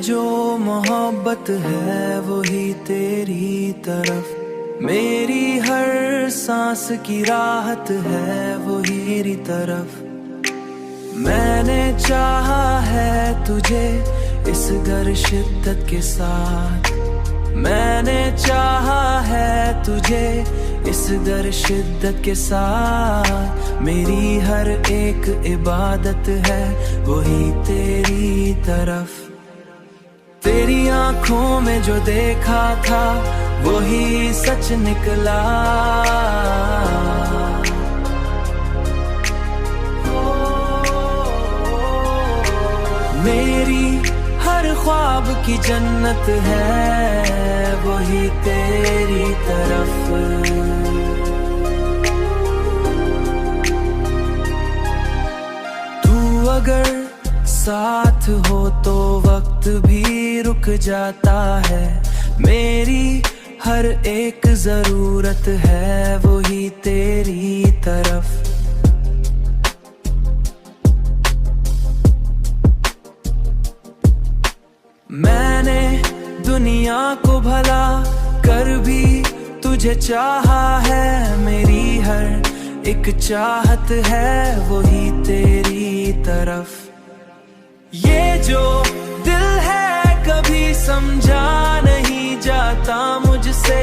में जो मोहब्बत है वही तेरी तरफ, मेरी हर सांस की राहत है वही तरफ। मैंने चाहा है तुझे इस गर शिद्दत के साथ, मैंने चाहा है तुझे इस दर शिद्दत के साथ। मेरी हर एक इबादत है वही तेरी तरफ। तेरी आंखों में जो देखा था वही सच निकला, मेरी हर ख्वाब की जन्नत है वही तेरी तरफ। तू अगर साथ हो तो वक्त भी रुक जाता है, मेरी हर एक जरूरत है वही तेरी तरफ। मैंने दुनिया को भला कर भी तुझे चाहा है, मेरी हर एक चाहत है वही तेरी तरफ। ये जो दिल है कभी समझा नहीं जाता मुझसे,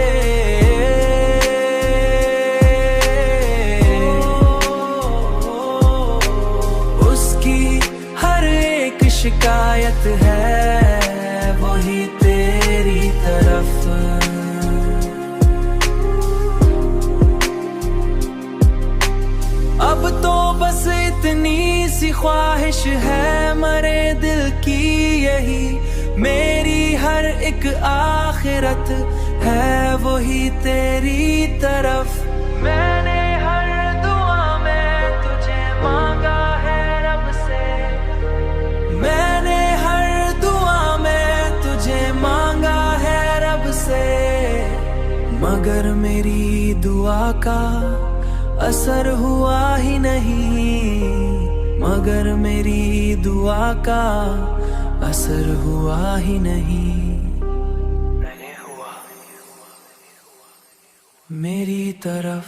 उसकी हर एक शिकायत है वही तेरी तरफ। अब तो बस इतनी सी ख्वाहिश है मरे दिल की यही, मेरी हर एक आखिरत है वही तेरी तरफ। मैंने हर दुआ में तुझे मांगा है रब से, मैंने हर दुआ में तुझे मांगा है रब से, मगर मेरी दुआ का असर हुआ ही नहीं, मगर मेरी दुआ का असर हुआ ही नहीं हुआ मेरी तरफ।